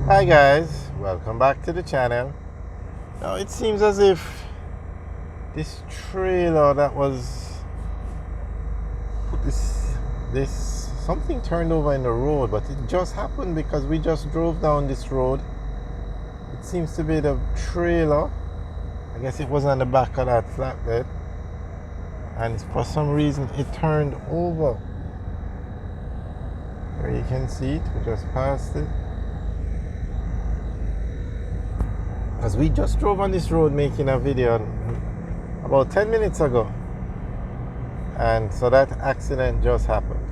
Hi guys, welcome back to the channel. Now it seems as if this trailer that was this something turned over in the road, but it just happened because we just drove down this road. It seems to be the trailer. I guess it was on the back of that flatbed, and for some reason it turned over. There you can see it, we just passed it. Because we just drove on this road making a video about 10 minutes ago, and so that accident just happened.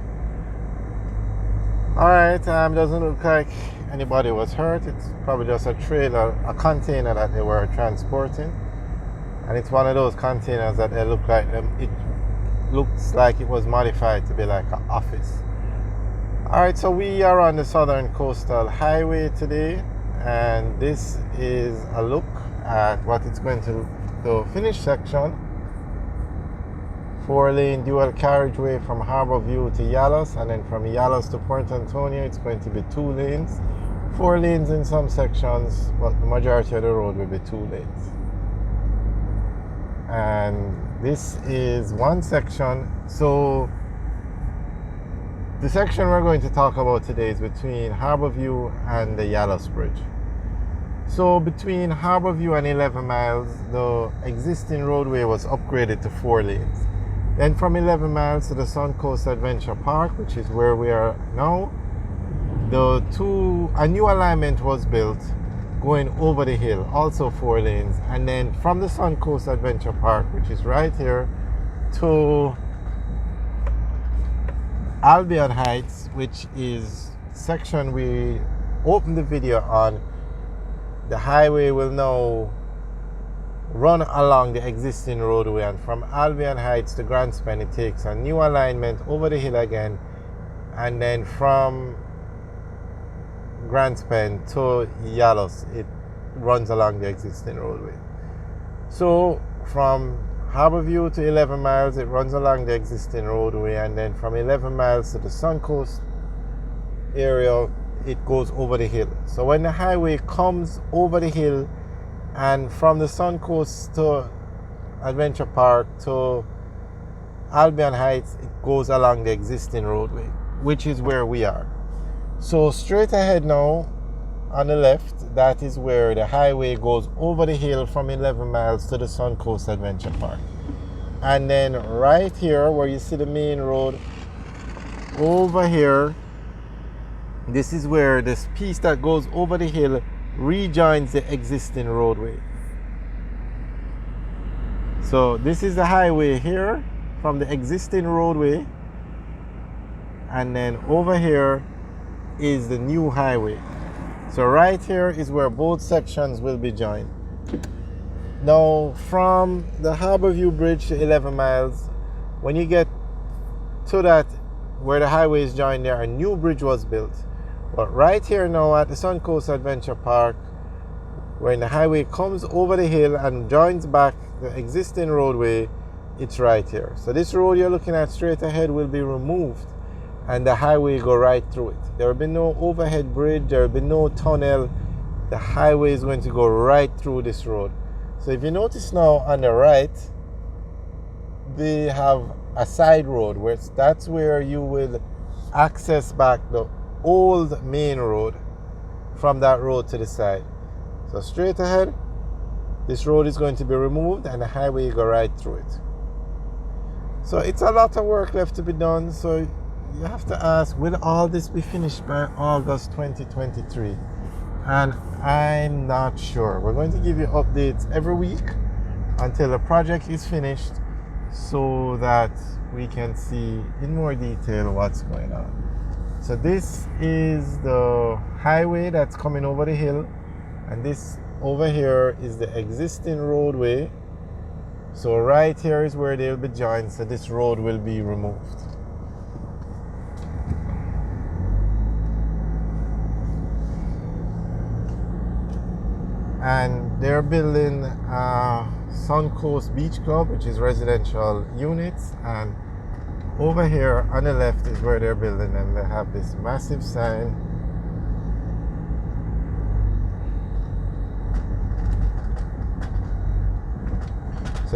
Alright, doesn't look like anybody was hurt. It's probably just a trailer, a container that they were transporting, and it's one of those containers that they look like it looks like it was modified to be like an office. Alright, so we are on the Southern Coastal Highway today, and this is a look at what it's going to the finish section. 4-lane dual carriageway from Harborview to Yalos, and then from Yalos to Port Antonio it's going to be 2 lanes. 4 lanes in some sections, but the majority of the road will be 2 lanes. And this is one section. So the section we're going to talk about today is between Harborview and the Yalos Bridge. So between Harborview and 11 miles, the existing roadway was upgraded to 4 lanes. Then from 11 miles to the Suncoast Adventure Park, which is where we are now, a new alignment was built going over the hill, also 4 lanes. And then from the Suncoast Adventure Park, which is right here, to Albion Heights, which is section we opened the video on, the highway will now run along the existing roadway, and from Albion Heights to Grandspend it takes a new alignment over the hill again, and then from Grandspend to Yalos it runs along the existing roadway. So from Harborview to 11 miles it runs along the existing roadway, and then from 11 miles to the Suncoast area it goes over the hill. So when the highway comes over the hill and from the Suncoast to Adventure Park to Albion Heights, it goes along the existing roadway, which is where we are. So straight ahead now on the left, that is where the highway goes over the hill from 11 miles to the Suncoast Adventure Park. And then right here where you see the main road over here, this is where this piece that goes over the hill rejoins the existing roadway. So this is the highway here from the existing roadway, and then over here is the new highway. So right here is where both sections will be joined. Now from the Harborview Bridge to 11 miles, when you get to that where the highway is joined there, a new bridge was built. But right here now at the Suncoast Adventure Park, when the highway comes over the hill and joins back the existing roadway, it's right here. So this road you're looking at straight ahead will be removed, and the highway go right through it. There will be no overhead bridge, there will be no tunnel. The highway is going to go right through this road. So if you notice now on the right, they have a side road where that's where you will access back the old main road from that road to the side. So straight ahead, this road is going to be removed and the highway go right through it. So it's a lot of work left to be done. So you have to ask, will all this be finished by August 2023? And I'm not sure. We're going to give you updates every week until the project is finished, so that we can see in more detail what's going on. So this is the highway that's coming over the hill, and this over here is the existing roadway. So right here is where they'll be joined, so this road will be removed. And they're building Suncoast Beach Club, which is residential units, and over here on the left is where they're building them. They have this massive sign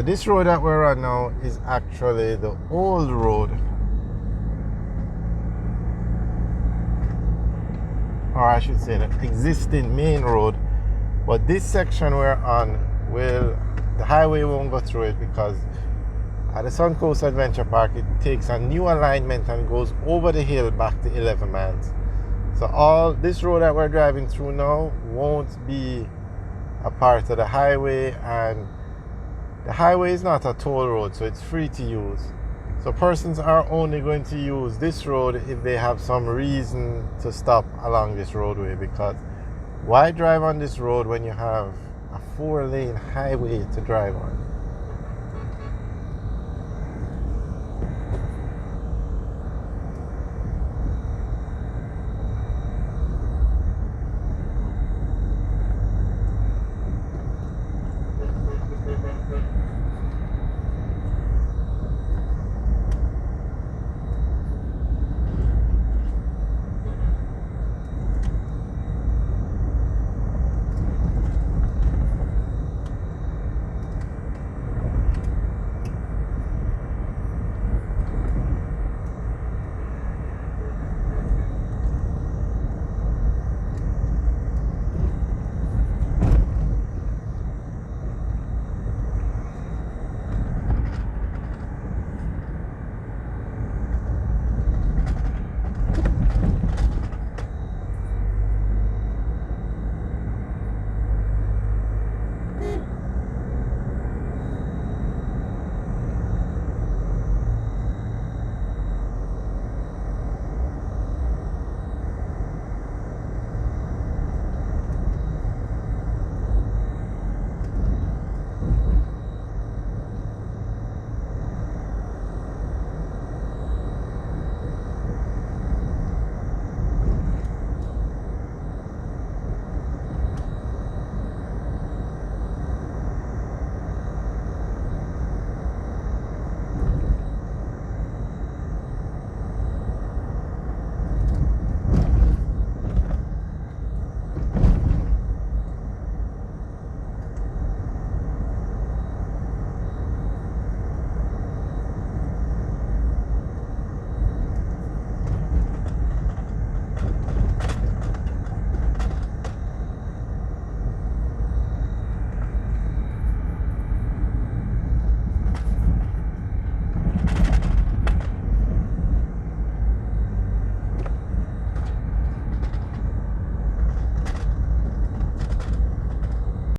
So this road that we're on now is actually the old road, or I should say the existing main road. But this section we're on, the highway won't go through it because at the Suncoast Adventure Park it takes a new alignment and goes over the hill back to 11 miles. So all this road that we're driving through now won't be a part of the highway, and the highway is not a toll road, so it's free to use. So persons are only going to use this road if they have some reason to stop along this roadway, because why drive on this road when you have a 4-lane highway to drive on?